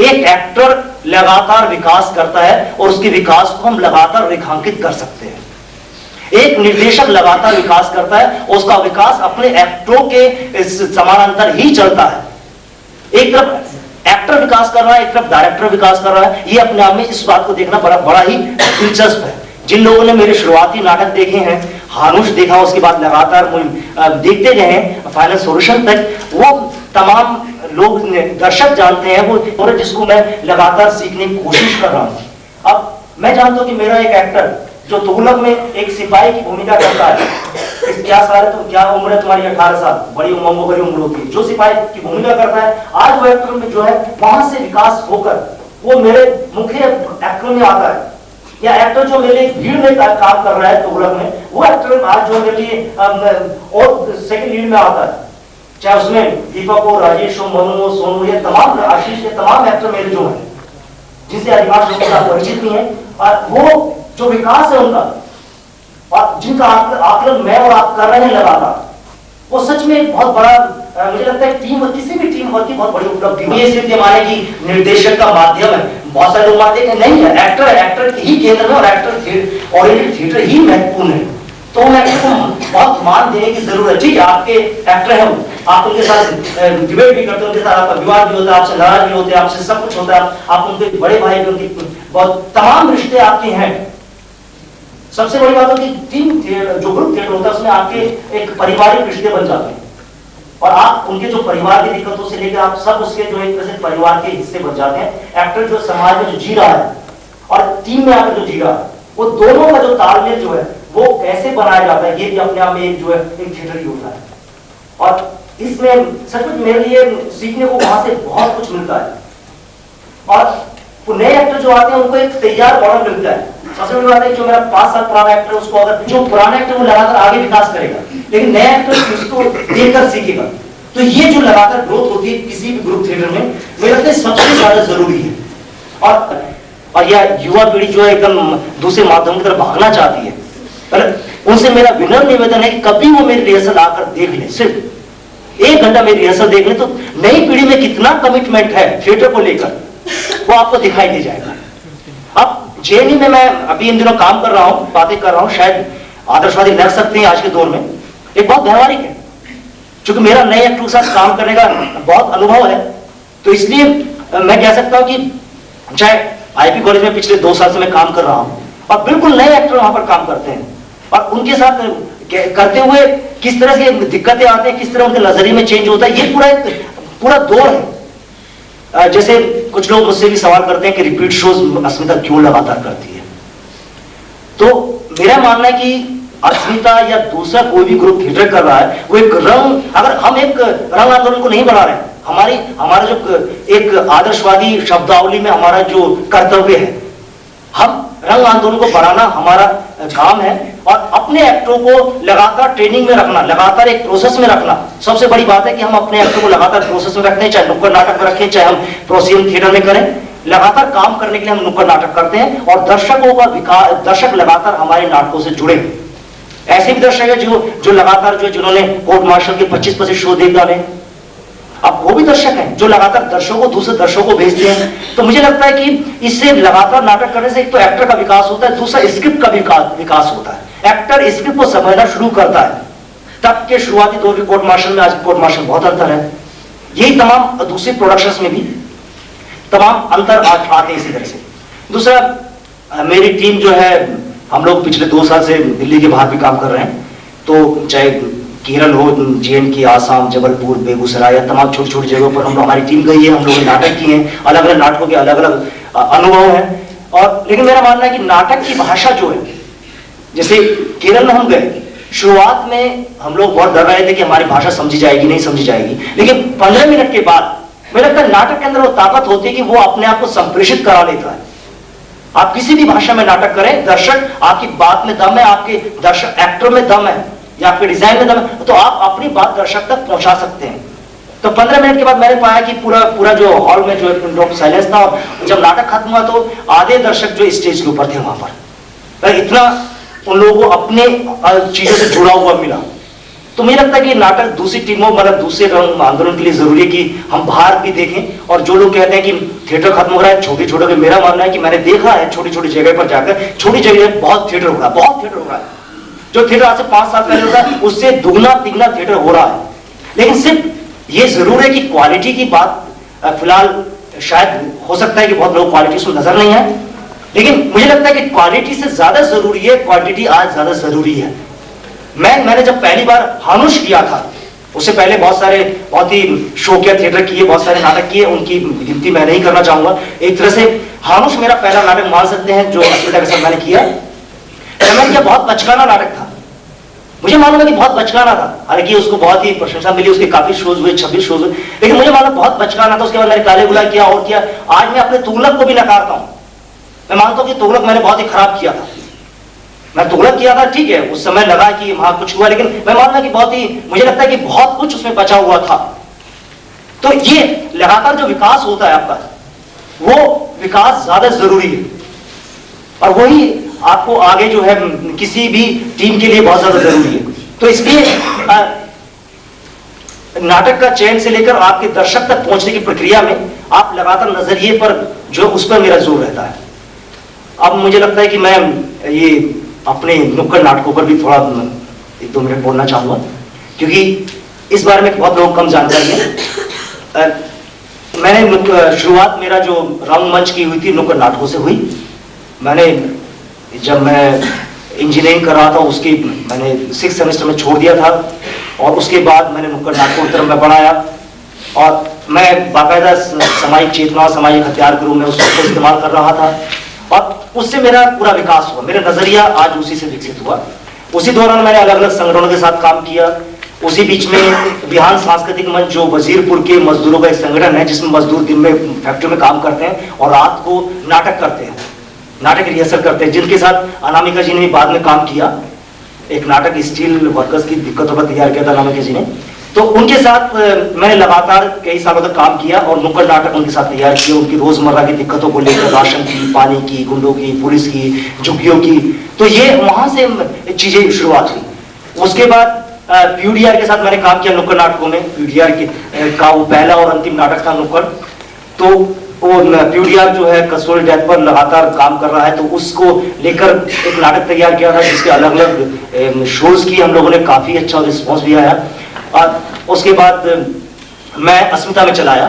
एक एक्टर लगातार विकास करता है और उसके विकास को हम लगातार रेखांकित कर सकते हैं। एक निर्देशक लगातार विकास करता है और उसका विकास अपने एक्टरों के समानांतर ही चलता है। एक तरफ एक्टर विकास कर रहा है, एक तरफ डायरेक्टर विकास कर रहा है। ये अपने आप में इस बात को देखना बड़ा ही दिलचस्प है। जिन लोगों ने मेरे शुरुआती नाटक देखे हैं, हानुश देखा, उसके बाद लगातार देखते गए हैं फाइनल सॉल्यूशन तक, वो तमाम लोग दर्शक जानते हैं वो, और जिसको मैं लगातार सीखने की कोशिश कर रहा हूं। अब मैं जानता हूं कि मेरा एक एक्टर जो तुगलक में एक सिपाही की भूमिका करता है, क्या साल है, तो क्या उम्र है तुम्हारी? 18 साल, बड़ी उम्र होती है। जो सिपाही की भूमिका करता है, आज वो एक्टर में जो है वहां से विकास होकर वो मेरे मुख्य एक्टर में आता है। या एक्टर जो मेरे लिए भीड़ में काम कर रहा है तुगलक में, वो एक्टर आज जो मेरे लिए और सेकंड लीड में आता है, चाहे उसमें दीपक हो, राजेश हो, मनु हो, सोनू, ये तमाम, आशीष, ये तमाम एक्टर मेरे जो हैं, जिनसे अधिकांश लोगों के साथ परिचित भी हैं, और वो जो विकास है उनका और जिनका आकलन मैं और आप कर रहे हैं लगातार, वो सच में एक बहुत बड़ा, मुझे लगता है टीम, किसी भी टीम वर्क की बहुत बड़ी उपलब्धि है। ये सिर्फ माने कि निर्देशक का माध्यम है। बहुत सारे लोग मानते हैं नहीं है, एक्टर ही केंद्र में और एक्टर ओरिएंटेड थिएटर ही महत्वपूर्ण है। तो एक्टर को बहुत मान देने की जरूरत है। ठीक है, आपके एक्टर हैं, आप उनके साथ डिबेट भी करते हैं, उनके साथ आपका विवाद भी होता है, आपसे नाराज भी होते हैं, आपसे सब कुछ होता है, आप उनके बड़े भाई भी, उनके बहुत तमाम रिश्ते आपके हैं। सबसे बड़ी बात है कि टीम जो ग्रुप थिएटर होता है उसमें आपके एक पारिवारिक रिश्ते बन जाते हैं और आप उनके जो परिवार की दिक्कतों से लेकर आप सब उसके जो एक तरह से परिवार के हिस्से बन जाते हैं। एक्टर जो समाज में जो जी रहा है और टीम में आकर जो जी रहा है, वो दोनों का जो तालमेल जो है वो कैसे बनाया जाता है, ये भी अपने आप में एक जो है एक थिएटर ही होता है। और इसमें सचमुच मेरे लिए सीखने को वहां से बहुत कुछ मिलता है। और नए एक्टर जो आते हैं उनको एक तैयार मॉडल मिलता है। सबसे बड़ी बात है जो मेरा 5 साल पुराना एक्टर है, उसको अगर जो पुराना एक्टर वो लगातार आगे विकास करेगा, लेकिन नया एक्टर उसको देखकर सीखेगा। तो ये जो लगातार ग्रोथ होती है किसी भी ग्रुप थिएटर में, मुझे लगता है सबसे ज्यादा जरूरी है। और यह युवा पीढ़ी जो है एकदम दूसरे माध्यम की तरफ भागना चाहती है, पर उनसे मेरा विनम्र निवेदन है कि कभी वो मेरी रिहर्सल आकर देख ले, सिर्फ 1 घंटा मेरी रिहर्सल देख ले, तो नई पीढ़ी में कितना कमिटमेंट है थिएटर को लेकर वो आपको दिखाई दे जाएगा। अब जेएनयू में मैं अभी इन दिनों काम कर रहा हूं, बातें कर रहा हूं, शायद आदर्शवादी लग सकते हैं आज के दौर में, एक बहुत व्यवहारिक है, क्योंकि मेरा नए एक्टर के साथ काम करने का बहुत अनुभव है। तो इसलिए मैं कह सकता हूं कि चाहे आईपी कॉलेज में पिछले 2 साल से मैं काम कर रहा हूं और बिल्कुल नए एक्टर वहां पर काम करते हैं और उनके साथ करते हुए किस तरह से दिक्कतें आती हैं, किस तरह उनके नजरिए में चेंज होता है, ये पूरा दौर है। जैसे कुछ लोग मुझसे भी सवाल करते हैं कि रिपीट शोज अस्मिता क्यों लगातार करती है, तो मेरा मानना है कि अस्मिता या दूसरा कोई भी ग्रुप थिएटर कर रहा है वो एक रंग, अगर हम एक रंग आंदोलन को नहीं बढ़ा रहे हैं, हमारा जो एक आदर्शवादी शब्दावली में हमारा जो कर्तव्य है, हम रंग आंदोलन को बढ़ाना हमारा काम है और अपने एक्टरों को लगातार ट्रेनिंग में रखना, लगातार एक प्रोसेस में रखना। सबसे बड़ी बात है कि हम अपने एक्टरों को लगातार प्रोसेस में रखते हैं, चाहे नुक्कड़ नाटक में रखें, चाहे हम प्रोसियम थिएटर में करें, लगातार काम करने के लिए हम नुक्कड़ नाटक करते हैं और दर्शकों का विकास, दर्शक लगातार हमारे नाटकों से जुड़े। ऐसे भी दर्शक है जो लगातार जिन्होंने कोर्ट मार्शल के 25 शो देख डाले, अब वो भी दर्शक हैं जो लगातार दर्शकों को, दूसरे दर्शकों को भेजते हैं। तो मुझे लगता है कि इससे लगातार नाटक करने से एक तो एक्टर का विकास होता है, दूसरा स्क्रिप्ट का विकास होता है। एक्टर स्क्रिप्ट को समझना शुरू करता है, तब के शुरुआती दौर के कोर्ट मार्शल में आज कोर्ट मार्शल बहुत अंतर है। यही तमाम दूसरे प्रोडक्शंस में भी तमाम अंतर आते हैं इसी तरह से। दूसरा, मेरी टीम जो है, हम लोग पिछले 2 साल से दिल्ली के बाहर भी काम कर रहे हैं, तो चाहे केरल हो, जेएनके, आसाम, जबलपुर, बेगूसराय, तमाम छोटी छोटी जगहों पर हमारी टीम गई है, हम लोगों ने नाटक किए हैं, अलग अलग नाटकों के अलग अलग अनुभव हैं। और लेकिन मेरा मानना है कि नाटक की भाषा जो है, जैसे केरल में हम गए, शुरुआत में हम लोग बहुत डर रहे थे कि हमारी भाषा समझी जाएगी नहीं समझी जाएगी, लेकिन 15 मिनट के बाद मुझे लगता है नाटक के अंदर वो ताकत होती है कि वो अपने आप को संप्रेषित करा लेता है। आप किसी भी भाषा में नाटक करें, दर्शक, आपकी बात में दम है, आपके दर्शक एक्टर में दम है या आपके डिजाइन में दम है, तो आप अपनी बात दर्शक तक पहुंचा सकते हैं। तो 15 मिनट के बाद मैंने पाया कि पूरा जो हॉल में जो पिन ड्रॉप साइलेंस था, और जब नाटक खत्म हुआ तो आधे दर्शक जो स्टेज के ऊपर थे वहां पर, इतना उन लोगों को अपने चीजों से जुड़ा हुआ मिला। तो मुझे लगता है कि नाटक दूसरी टीमों मतलब दूसरे रंग आंदोलन के लिए जरूरी है कि हम बाहर भी देखें। और जो लोग कहते हैं कि थिएटर खत्म हो रहा है छोटी छोटे के, मेरा मानना है कि मैंने देखा है छोटी छोटी जगह पर जाकर, छोटी जगह बहुत थिएटर हो रहा है, बहुत थिएटर हो रहा है। जो थिएटर आज से 5 साल पहले होता है उससे दुगना तिगना थिएटर हो रहा है। लेकिन सिर्फ ये जरूर है कि क्वालिटी की बात फिलहाल शायद हो सकता है कि बहुत लोग क्वालिटी उसमें नजर नहीं है, लेकिन मुझे लगता है कि क्वालिटी से ज्यादा जरूरी है, क्वांटिटी आज ज्यादा जरूरी है। मैंने जब पहली बार हानुश किया था, उससे पहले बहुत ही शौकिया थिएटर किए, बहुत सारे नाटक किए, उनकी गिनती मैं नहीं करना चाहूंगा। एक तरह से हानुश मेरा पहला नाटक मान सकते हैं जो अस्मिता के साथ मैंने किया। मैंने किया बहुत बचकाना नाटक था, मुझे मालूम है कि बहुत बचकाना था, हालांकि उसको बहुत ही प्रशंसा मिली, उसके काफी शोज हुए, 26 शोज हुए, लेकिन मुझे मालूम बहुत बचकाना था। उसके बाद मैंने काले गुला किया और किया। आज मैं अपने तुगलक को भी नकारता हूं, मैं मानता हूं कि तुगलक मैंने बहुत ही खराब किया था। मैं तुगलक किया था, ठीक है, उस समय लगा कि वहां कुछ हुआ, लेकिन मैं मानता कि बहुत ही, मुझे लगता है कि बहुत कुछ उसमें बचा हुआ था। तो ये लगातार जो विकास होता है आपका, वो विकास ज्यादा जरूरी है, और वही आपको आगे जो है किसी भी टीम के लिए बहुत ज्यादा जरूरी है। तो इसलिए नाटक का चयन से लेकर आपके दर्शक तक पहुंचने की प्रक्रिया में आप लगातार नजरिए पर जो उस पर मेरा जोर रहता है। अब मुझे लगता है कि मैं ये अपने नुक्कड़ नाटकों पर भी थोड़ा 1-2 मिनट बोलना चाहूंगा, क्योंकि इस बारे में बहुत लोग कम जानकारी है। मैंने शुरुआत मेरा जो रंगमंच की हुई थी नुक्कड़ नाटकों से हुई। मैंने जब मैं इंजीनियरिंग कर रहा था उसकी मैंने 6th सेमेस्टर में छोड़ दिया था, और उसके बाद मैंने नुक्कड़ नाटकों की तरफ मैं बढ़ाया, और मैं बाकायदा सामाजिक चेतना और सामाजिक हथियार के रूप में उसको इस्तेमाल कर रहा था, और उससे मेरा पूरा विकास हुआ, मेरा नजरिया आज उसी से विकसित हुआ। उसी दौरान मैंने अलग अलग संगठनों के साथ काम किया। उसी बीच में बिहार सांस्कृतिक मंच जो वजीरपुर के मजदूरों का एक संगठन है, जिसमें मजदूर दिन में फैक्ट्री में काम करते हैं और रात को नाटक करते हैं, नाटक रिहर्सल करते हैं, जिनके साथ अनामिका जी ने भी बाद में काम किया। एक नाटक स्टील वर्कर्स की दिक्कतों पर तैयार किया था अनामिका जी ने। तो उनके साथ मैंने लगातार कई सालों तक काम किया और नुक्कड़ नाटक उनके साथ तैयार किए, उनकी रोजमर्रा की दिक्कतों को लेकर, राशन की, पानी की, गुंडों की, पुलिस की, झुग्गियों की। तो ये वहां से चीजें शुरुआत हुई। उसके बाद पीयूडीआर के साथ मैंने काम किया नुक्कड़ नाटकों में। पीयूडीआर का वो पहला और अंतिम नाटक था नुक्कड़। तो वो पीयूडीआर जो है कस्टोरल डेथ पर लगातार काम कर रहा है, तो उसको लेकर एक नाटक तैयार किया था, जिसके अलग अलग शोज की हम लोगों ने काफी अच्छा रिस्पॉन्स भी आया। और उसके बाद मैं अस्मिता में चला आया,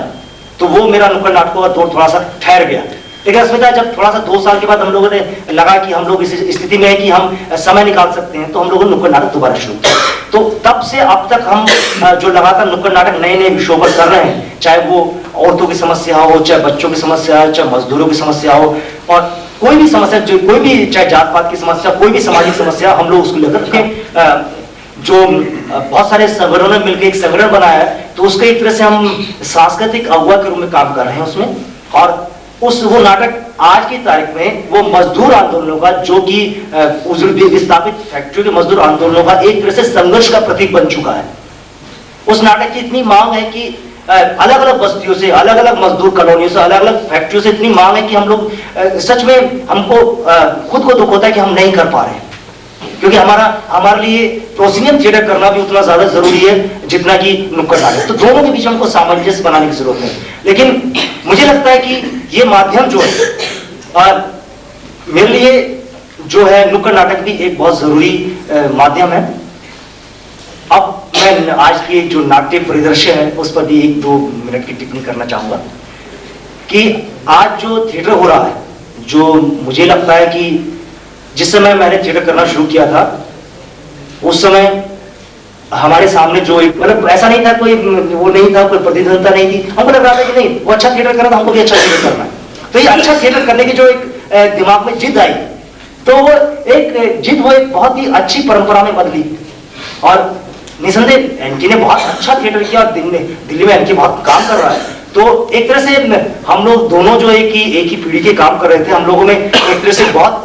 तो वो मेरा नुक्कड़ नाटकों का दौर थोड़ा सा ठहर गया। लेकिन अस्मिता जब थोड़ा सा 2 साल के बाद हम लोगों ने लगा कि हम लोग इस स्थिति में है कि हम समय निकाल सकते हैं, तो हम लोगों ने नुक्कड़ नाटक दोबारा शुरू किया। तो तब से अब तक हम जो लगातार नुक्कड़ नाटक नए नए विषयों पर कर रहे हैं, चाहे वो औरतों की समस्या हो, चाहे बच्चों की समस्या हो, चाहे मजदूरों की समस्या हो, और कोई भी समस्या, जो कोई भी, चाहे जात पात की समस्या, कोई भी सामाजिक समस्या, हम लोग उसको लेकर जो बहुत सारे संगठनों ने मिलकर एक संगठन बनाया है, तो उसके एक तरह से हम सांस्कृतिक अगुवा के रूप में काम कर रहे हैं उसमें। और वो नाटक आज की तारीख में वो मजदूर आंदोलनों का, जो कि विस्थापित फैक्ट्री के मजदूर आंदोलनों का एक तरह से संघर्ष का प्रतीक बन चुका है। उस नाटक की इतनी मांग है कि अलग अलग बस्तियों से, अलग अलग मजदूर कॉलोनियों से, अलग अलग फैक्ट्रियों से इतनी मांग है कि हम लोग सच में हमको खुद को दुख होता है कि हम नहीं कर पा रहे हैं, क्योंकि हमारे लिए प्रोसिनियम थिएटर करना भी उतना ज्यादा जरूरी है जितना कि नुक्कड़ नाटक। तो दोनों के बीच हमको सामंजस्य बनाने की जरूरत है। लेकिन मुझे लगता है कि ये माध्यम जो है, मेरे लिए जो है नुक्कड़ नाटक भी एक बहुत जरूरी माध्यम है। अब मैं आज की जो नाट्य परिदृश्य है उस पर भी 1-2 मिनट की टिप्पणी करना चाहूंगा कि आज जो थिएटर हो रहा है, जो मुझे लगता है कि जिस समय मैंने थिएटर करना शुरू किया था, उस समय हमारे सामने जो एक, मतलब ऐसा नहीं था, कोई वो नहीं था, कोई प्रतिद्वंदता नहीं थी। हमको लग रहा था कि नहीं, वो अच्छा थिएटर कर रहा था, हमको भी अच्छा थिएटर करना है। तो ये अच्छा थिएटर करने की जो एक दिमाग में जिद आई, तो वो एक जिद, वो एक बहुत ही अच्छी परंपरा में बदली। और निसंदेह एनकी ने बहुत अच्छा थिएटर किया, और दिल्ली में एनकी बहुत काम कर रहा है। तो एक तरह से हम लोग दोनों जो एक ही पीढ़ी के काम कर रहे थे, हम लोगों में एक तरह से बहुत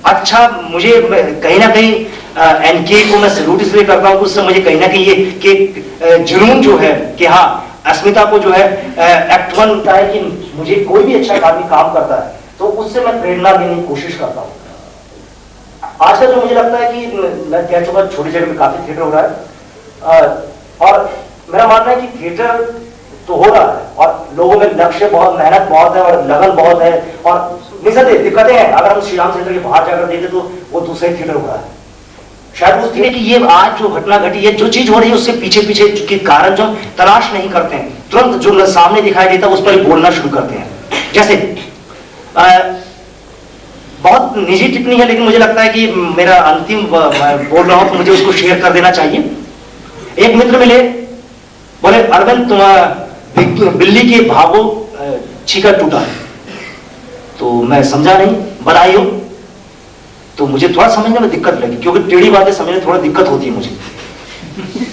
अच्छा, मुझे कहीं ना कहीं एनके को मैं सैल्यूट इसलिए करता हूँ कि उससे मुझे कहीं ना कहीं ये कि जुनून जो है कि हाँ अस्मिता को जो है एक्ट वन होता है कि मुझे कोई भी अच्छा आदमी काम करता है तो उससे मैं प्रेरणा लेने की कोशिश करता हूँ। आजकल जो मुझे लगता है कि मैं कह चुका छोटी जगह में काफी थिएटर हो रहा है और मेरा मानना है कि थिएटर तो हो रहा है और लोगों में लक्ष्य बहुत, मेहनत बहुत है और लगन बहुत है और निश्चित दिक्कतें हैं। अगर हम श्री राम सेंटर के बाहर जाकर देखें तो वो दूसरा ही थिएटर हो रहा है। शायद उस थिएटर की ये आज जो घटना घटी है, जो चीज हो रही है, उससे पीछे पीछे के कारण जो तलाश नहीं करते हैं, तुरंत जो सामने दिखाई देता है उस पर ही बोलना शुरू करते हैं। जैसे बहुत निजी टिप्पणी है लेकिन मुझे लगता है कि मेरा अंतिम बोल रहा हूं तो मुझे उसको शेयर कर देना चाहिए। एक मित्र मिले, बोले अरविंद तुम बिल्ली के भागो छीका टूटा। तो मैं समझा नहीं, बधाई हो। तो मुझे थोड़ा समझने में दिक्कत लगी क्योंकि टेढ़ी बातें समझने में थोड़ा दिक्कत होती है मुझे।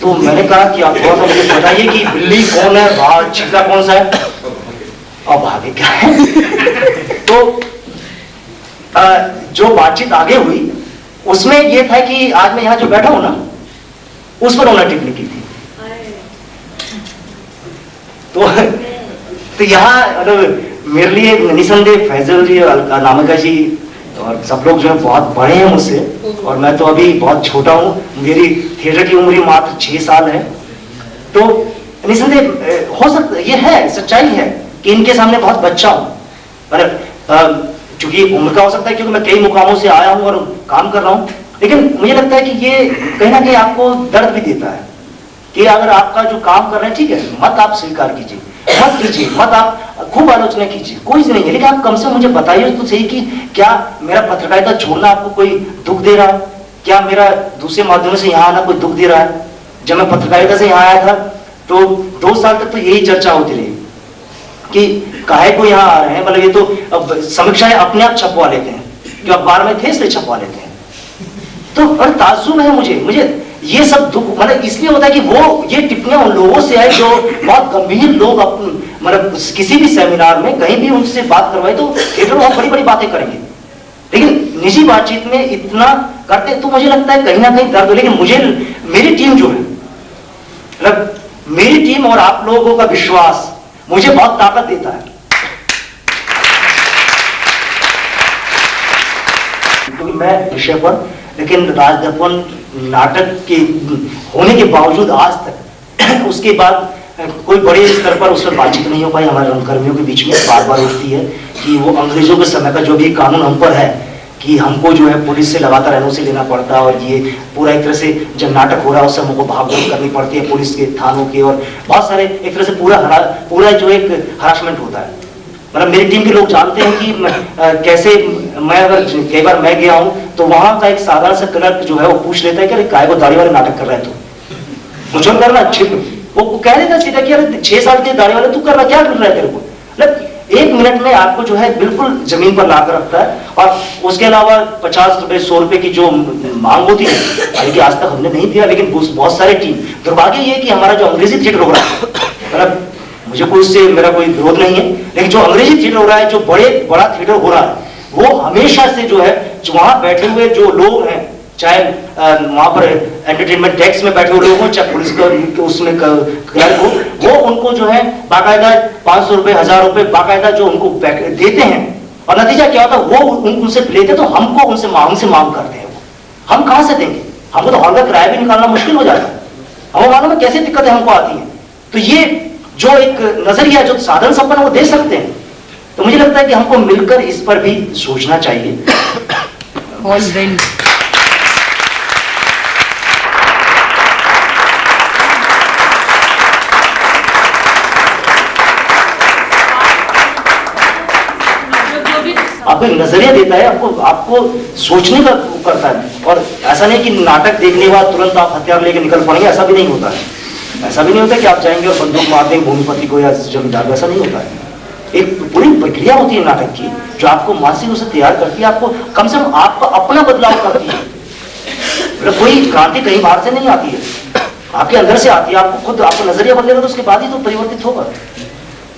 तो मैंने कहा कि आप थोड़ा सा मुझे बताइए कि बिल्ली कौन है, भाग छीका कौन सा है और भागे क्या है। तो जो बातचीत आगे हुई उसमें यह था कि आज मैं यहां जो बैठा हूं ना उस पर उन्होंने टिप्पणी की थी। तो यहाँ मेरे लिए निसंदेह फैजल जी, अनामिका जी और सब लोग जो है बहुत बड़े हैं मुझसे और मैं तो अभी बहुत छोटा हूँ। मेरी थिएटर की उम्र मात्र 6 साल है। तो निसंदेह हो सकता ये है, सच्चाई है कि इनके सामने बहुत बच्चा हूँ, पर चूंकि उम्र का हो सकता है क्योंकि मैं कई मुकामों से आया हूँ और काम कर रहा हूँ। लेकिन मुझे लगता है कि ये कहीं ना कहीं आपको दर्द भी देता है कि अगर आपका जो काम कर रहे हैं ठीक है, मत आप स्वीकार कीजिए, मत कीजिए, मत आप खूब आलोचना कीजिए, कोई नहीं है, लेकिन आप कम से कम मुझे बताइए तो सही कि क्या मेरा पत्रकारिता छोड़ना आपको कोई दुख दे रहा है, क्या मेरा दूसरे माध्यमों से यहाँ आना कोई दुख दे रहा है। जब मैं पत्रकारिता से यहाँ आया था तो 2 साल तक तो यही चर्चा होती रही कि काहे को यहाँ आ रहे हैं, मतलब ये तो अब समीक्षाएं अपने आप छपवा लेते हैं, जो अखबार में थे इसलिए छपवा लेते हैं। तो बड़ा ताज्जुब है मुझे ये सब दुख मतलब इसलिए होता है कि वो ये टिप्पणियां उन लोगों से है जो बहुत गंभीर लोग मतलब किसी भी सेमिनार में कहीं भी उनसे बात करवाए तो थिएटर बहुत बड़ी बड़ी बातें करेंगे, लेकिन निजी बातचीत में इतना करते तो मुझे लगता है कहीं ना कहीं दर्द। लेकिन मुझे मेरी टीम जो है, मतलब मेरी टीम और आप लोगों का विश्वास मुझे बहुत ताकत देता है। क्योंकि मैं विषय पर, लेकिन राज दर्पण नाटक के होने के बावजूद आज तक उसके बाद कोई बड़े स्तर पर उस पर बातचीत नहीं हो पाई। हमारे रंगकर्मियों के बीच में बार बार उठती है कि वो अंग्रेजों के समय का जो भी कानून हम पर है कि हमको जो है पुलिस से लगातार एनओसी लेना पड़ता है और ये पूरा एक तरह से जब नाटक हो रहा है उस समय हमको भागदौड़ करनी पड़ती है पुलिस के थानों के और बहुत सारे एक तरह से पूरा जो एक हरासमेंट होता है। मतलब मेरी टीम के लोग जानते हैं कि कैसे मैं अगर कई बार मैं गया हूं तो वहां का एक साधारण सा क्लर्क जो है वो पूछ लेता है कि अरे काय को दाढ़ी वाले नाटक कर रहा है तू, मुझे करना वो कह देता सीधा कि अरे 6 साल के दाढ़ी वाले तू कर रहा, क्या कर रहा है तेरे को। मतलब 1 मिनट में आपको जो है बिल्कुल जमीन पर लाकर रखता है। और उसके अलावा 50 रुपए 100 रुपए की जो मांग होती है, हालांकि आज तक हमने नहीं दिया, लेकिन बहुत सारे टीम, दुर्भाग्य ये कि हमारा जो अंग्रेजी थिएटर हो रहा है, मतलब मुझे कोई उससे मेरा कोई विरोध नहीं है, लेकिन जो अंग्रेजी थिएटर हो रहा है, जो बड़ा थिएटर हो रहा है, वो हमेशा से जो है जो वहां बैठे हुए जो लोग हैं, चाहे वहां पर एंटरटेनमेंट टैक्स में बैठे हुए लोग हो, चाहे पुलिस का उसमें क्लर्क हो, वो उनको जो है बाकायदा 500 रुपए 1000 रुपए बाकायदा जो उनको देते हैं। और नतीजा क्या होता है, वो उनसे लेते तो हमको उनसे मांग करते हैं। हम कहां से देंगे, हमको तो हॉल का किराया भी निकालना मुश्किल हो जाता है। हमें मालूम है कैसे दिक्कतें हमको आती है। तो ये जो एक नजरिया जो साधन संपन्न वो दे सकते हैं, तो मुझे लगता है कि हमको मिलकर इस पर भी सोचना चाहिए। आपको एक नजरिया देता है, आपको सोचने का करता है। और ऐसा नहीं कि नाटक देखने के बाद तुरंत आप हथियार लेके निकल पड़ेंगे, ऐसा भी नहीं होता है। ऐसा भी नहीं होता कि आप जाएंगे और बंदूक मार देंगे भूमिपति को या जमींदार को, ऐसा नहीं होता है। एक पूरी प्रक्रिया होती है नाटक की जो आपको मानसिक रूप से तैयार करती है, आपको कम से कम आपका अपना बदलाव करती है। मतलब कोई क्रांति कहीं बाहर से नहीं आती है, आपके अंदर से आती है। आपको खुद आपको नजरिया बदलेगा तो उसके बाद ही तो परिवर्तित होगा,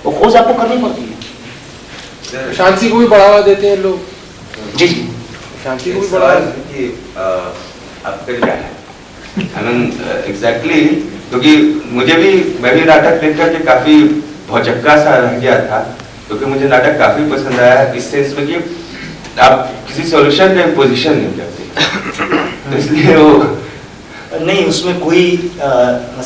वो खोज आपको करनी पड़ती है। शांति को भी बढ़ावा देते हैं लोग। जी जी, शांति को भी बढ़ावा आपका क्या है? I mean, exactly, क्योंकि मैं भी नाटक देख करके काफी भौचक्का सा रह गया था, क्योंकि मुझे नाटक काफी पसंद आया इस सेंस में कि आप किसी सॉल्यूशन का पोजीशन नहीं करते, तो इसलिए वो नहीं, उसमें कोई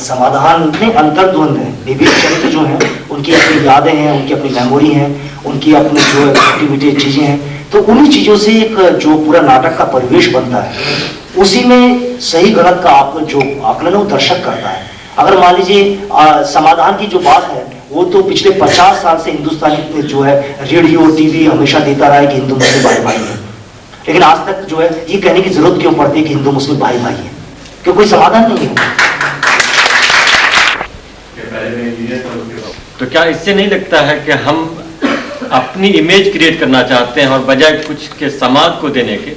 समाधान नहीं, अंतर्द्वंद है। विभिन्न चरित्र जो हैं उनकी अपनी यादें हैं, उनकी अपनी मेमोरी हैं, उनकी अपनी जो एक्टिविटी चीजें हैं, तो उन्हीं चीजों से एक जो पूरा नाटक का परिवेश बनता है, उसी में सही गलत का जो आकलन है वो दर्शक करता है। अगर मान लीजिए समाधान की जो बात है वो तो पिछले 50 साल से हिंदुस्तानी जो है रेडियो टीवी हमेशा देता रहा है कि हिंदू मुस्लिम भाई भाई है, लेकिन आज तक जो है ये कहने की जरूरत क्यों पड़ती है कि हिंदू मुस्लिम भाई भाई है? क्यों कोई समाधान नहीं है। तो क्या इससे नहीं लगता है कि हम अपनी इमेज क्रिएट करना चाहते हैं और बजाय कुछ के समाज को देने के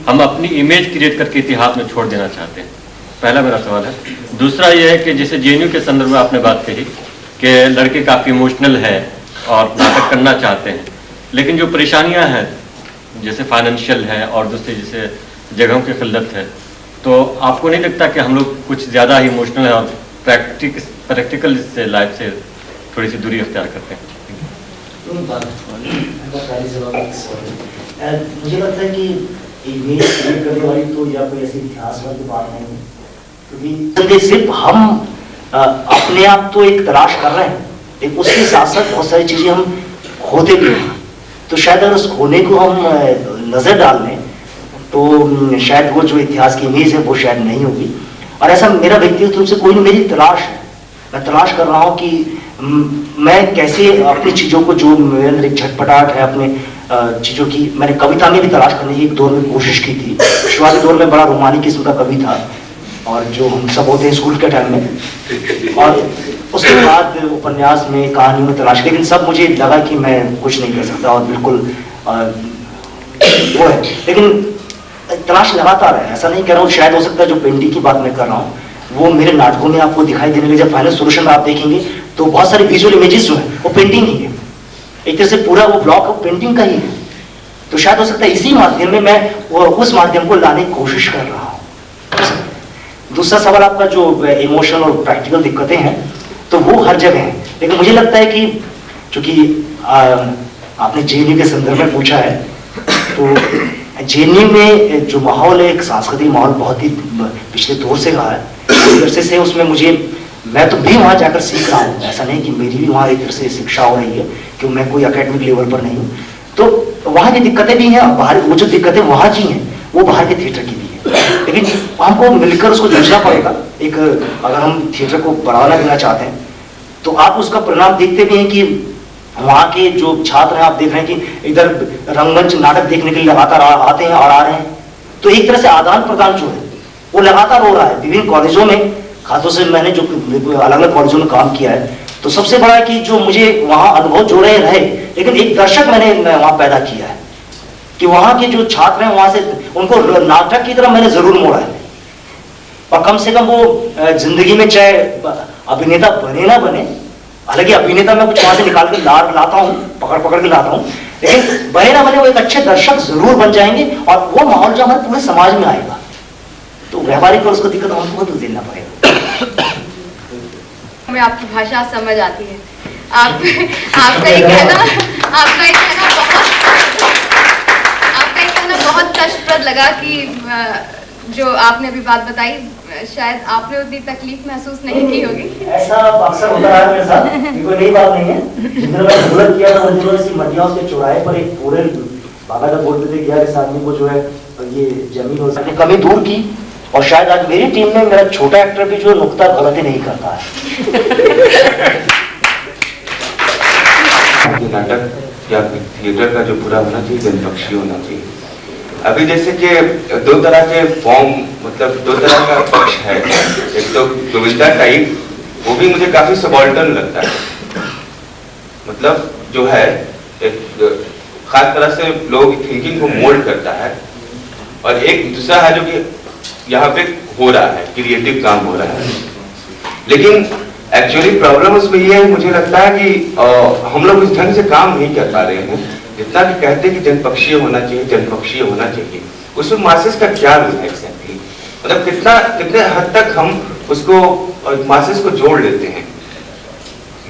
हम अपनी इमेज क्रिएट करके इतिहास में छोड़ देना चाहते हैं? पहला मेरा सवाल है। दूसरा यह है कि जैसे जेएनयू के संदर्भ में आपने बात कही कि लड़के काफ़ी इमोशनल है और नाटक करना चाहते हैं, लेकिन जो परेशानियां हैं जैसे फाइनेंशियल है और दूसरी जैसे जगहों की किल्लत है, तो आपको नहीं लगता कि हम लोग कुछ ज़्यादा ही इमोशनल है और प्रैक्टिकल से लाइफ से थोड़ी सी दूरी अख्तियार करते हैं? मुझे लगता है कि इमेज क्रिएट करने वाली तो या कोई ऐसी इतिहास वाली बात नहीं है, क्योंकि सिर्फ हम अपने आप तो एक तलाश कर रहे हैं, लेकिन उसके साथ साथ बहुत सारी चीजें हम खोते भी हैं। तो शायद अगर उस खोने को हम नजर डाल लें तो शायद वो जो इतिहास की इमेज है वो शायद नहीं होगी। और ऐसा मेरा व्यक्तिगत रूप से कोई नहीं, मेरी तलाश है, मैं तलाश कर रहा हूँ कि मैं कैसे अपनी चीज़ों को, जो मेरे अंदर एक झटपटाहट है अपने चीज़ों की, मैंने कविता में भी तलाश करने की एक दौर में कोशिश की थी। शुरुआती दौर में बड़ा रोमानी किस्म का कवि था, और जो हम सब होते हैं स्कूल के टाइम में, और उसके बाद उपन्यास में, कहानी में तलाश, लेकिन सब मुझे लगा कि मैं कुछ नहीं कर सकता और बिल्कुल वो है। लेकिन तलाश लगातार है, ऐसा नहीं कह रहा हूँ। शायद हो सकता है जो पेंटिंग की बात मैं कर रहा हूँ वो मेरे नाटकों में आपको दिखाई देने लगे। जब फाइनल सोल्यूशन आप देखेंगे तो बहुत सारे विजुअल इमेजेस जो है वो पेंटिंग ही है, एक तरह से पूरा वो ब्लॉक पेंटिंग का ही है। तो शायद हो सकता है इसी माध्यम में मैं उस माध्यम को लाने की कोशिश कर रहा हूँ। दूसरा सवाल आपका जो इमोशनल और प्रैक्टिकल दिक्कतें हैं, तो वो हर जगह है, लेकिन मुझे लगता है कि चूंकि आपने जेएनयू के संदर्भ में पूछा है, तो जेएनयू में जो माहौल है, एक सांस्कृतिक माहौल बहुत ही पिछले दौर से रहा है, विरसे से उसमें मैं तो भी वहाँ जाकर सीख रहा हूँ। ऐसा नहीं कि मेरी भी वहाँ एक तरह से शिक्षा हो रही है, कि मैं कोई एकेडमिक लेवल पर नहीं हूँ। तो वहाँ की दिक्कतें भी हैं, बाहर वो जो दिक्कतें वहाँ की हैं वो बाहर के थिएटर की भी है, लेकिन हमको मिलकर उसको जूझना पड़ेगा। एक अगर हम थिएटर को बढ़ावा देना चाहते हैं तो आप उसका परिणाम देखते भी हैं कि वहाँ के जो छात्र हैं, आप देख रहे हैं कि इधर रंगमंच नाटक देखने के लिए लगातार आते हैं और आ रहे हैं। तो एक तरह से आदान प्रदान जो है वो लगातार हो रहा है विभिन्न कॉलेजों में। खासतौर से मैंने जो अलग अलग कॉलेजों में काम किया है, तो सबसे बड़ा है कि जो मुझे वहाँ अनुभव जो रहे, लेकिन एक दर्शक मैंने वहाँ पैदा किया है कि वहाँ के जो छात्र हैं वहाँ से उनको नाटक की तरफ मैंने जरूर मोड़ा है। और कम से कम वो जिंदगी में चाहे अभिनेता बने ना बने, हालांकि अभिनेता मैं कुछ वहां से निकाल के लाता हूँ, पकड़ के लाता हूँ, लेकिन बने ना बने वो एक अच्छे दर्शक जरूर बन जाएंगे, और वो माहौल जो हमारे पूरे समाज में आएगा। तो व्यावहारिक और उसको दिक्कत हमको तो देना पड़ेगा। हमें आपकी भाषा समझ आती है। आपका एक कहना बहुत कष्टप्रद लगा कि जो आपने अभी बात बताई, शायद आपने उतनी तकलीफ महसूस नहीं की होगी। ऐसा अक्सर होता है मेरे साथ, कोई नई बात नहीं है। जिस दिन मैं जरूरत किया था उन दिनों ऐसी मटियाओं के चौराहे पर एक पूरे बाबा का बोलते थे कि यार इस आदमी को जो है ये जमीन हो सकती कमी दूर की। और शायद आज मेरी टीम में मेरा छोटा एक्टर भी जो नुक्ता गलती नहीं करता है। नाटक या थिएटर का जो पूरा होना चाहिए जनपक्षी होना चाहिए। अभी जैसे कि दो तरह के फॉर्म, मतलब दो तरह का पक्ष है। एक तो गोविंदा टाइप, वो भी मुझे काफी सबाल्टर्न लगता है, मतलब जो है एक खास तरह से लोग थिंकिंग को मोल्ड करता है। और एक दूसरा है जो कि यहाँ पे हो रहा है, क्रिएटिव काम हो रहा है। लेकिन एक्चुअली प्रॉब्लम उसमें ये है, मुझे लगता है कि हम लोग इस ढंग से काम नहीं कर पा रहे हैं। जितना कि कहते हैं कि जनपक्षीय होना चाहिए, जनपक्षीय होना चाहिए, उसमें मासेस का क्या रोल है एग्जैक्टली? मतलब कितने हद तक हम उसको मासेस को जोड़ लेते हैं,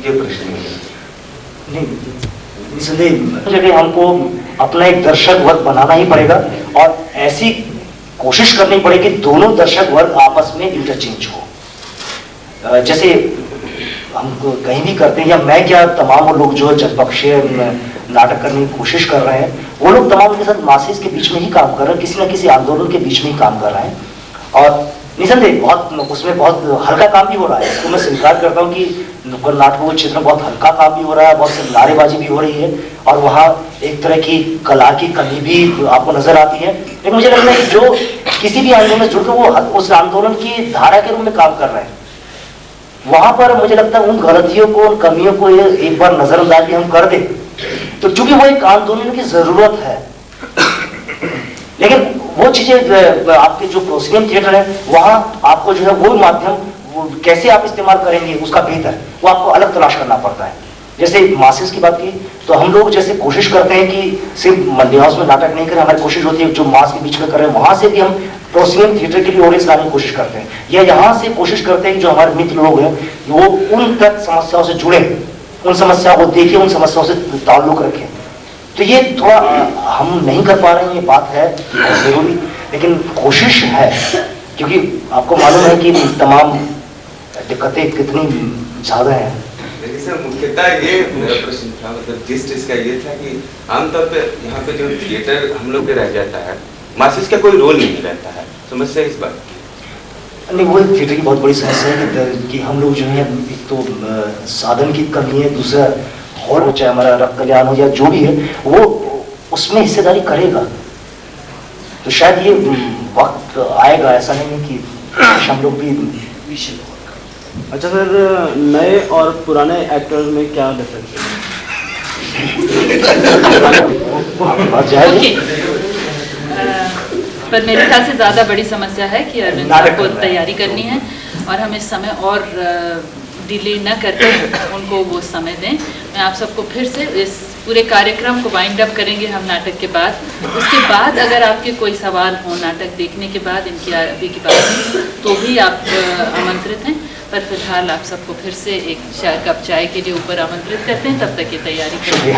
ये प्रश्न है। नहीं, निसंदेह जगह हमको अपना एक दर्शक वर्ग बनाना ही पड़ेगा और ऐसी कोशिश करनी पड़ेगी दोनों दर्शक वर्ग आपस में इंटरचेंज हो। जैसे हम कहीं भी करते हैं, या मैं क्या, तमाम वो लोग जो जनपक्षीय नाटक करने की कोशिश कर रहे हैं, वो लोग तमाम के साथ मासेस के बीच में ही काम कर रहे हैं, किसी न किसी आंदोलन के बीच में ही काम कर रहे हैं। और निसंदेह बहुत उसमें बहुत हल्का काम भी हो रहा है, इसको मैं स्वीकार करता हूँ कि नुक्कड़ नाटकों के क्षेत्र में बहुत हल्का काम भी हो रहा है, बहुत से नारेबाजी भी हो रही है और वहाँ एक तरह की कला की कमी भी आपको नजर आती है। लेकिन मुझे लगता है कि जो किसी भी आंदोलन में जुड़कर वो उस आंदोलन की धारा के रूप में काम कर रहे हैं, वहां पर मुझे लगता है उन गलतियों को, उन कमियों को एक बार नजरअंदाज भी हम कर दें, तो चूंकि वो एक आंदोलन की जरूरत है, लेकिन वो चीजें आपके जो प्रोसिडियम थिएटर है वहां आपको जो है वो माध्यम कैसे आप इस्तेमाल करेंगे उसका बेहतर, वो आपको अलग तलाश करना पड़ता है। जैसे मासेस की बात की तो हम लोग जैसे कोशिश करते हैं कि सिर्फ मंडी हाउस में नाटक नहीं करें, हमारी कोशिश होती है जो मास के बीच में कर रहे हैं वहां से भी हम प्रोसिडियम थिएटर के लिए ऑडियंस लाने की कोशिश करते हैं, या यहाँ से कोशिश करते हैं कि जो हमारे मित्र लोग हैं वो उन तक समस्याओं से जुड़े, उन समस्याओं को देखें, उन समस्याओं से ताल्लुक रखें। तो ये थोड़ा हम नहीं कर पा रहे हैं, ये बात है जरूरी, लेकिन कोशिश है, क्योंकि आपको मालूम है कि तमाम दिक्कतें कितनी ज्यादा हैं। लेकिन सर मुख्यतः ये मेरा प्रश्न था, मतलब जिस चीज का ये था कि आमतौर पे यहाँ पे जो थिएटर हम लोग पे रह जाता है, मासेस का कोई रोल नहीं रहता है, समस्या इस बात नहीं, वो थिएटर की बहुत बड़ी समस्या है कि हम लोग जो है एक तो साधन की कमी है, दूसरा और हो चाहे हमारा रक्त कल्याण हो या जो भी है वो उसमें हिस्सेदारी करेगा, तो शायद ये वक्त आएगा, ऐसा नहीं है कि हम लोग भी। अच्छा सर, नए और पुराने एक्टर्स में क्या डिफरेंस है? पर मेरे ख्याल से ज़्यादा बड़ी समस्या है कि अरविंद साहब को तैयारी करनी है और हम इस समय और डिले न करके उनको वो समय दें। मैं आप सबको फिर से इस पूरे कार्यक्रम को वाइंड अप करेंगे हम नाटक के बाद। उसके बाद अगर आपके कोई सवाल हो नाटक देखने के बाद, इनकी अभी की बात तो भी आप आमंत्रित हैं, पर फिलहाल आप सबको फिर से एक कप चाय के लिए ऊपर आमंत्रित करते हैं। तब तक ये तैयारी करें।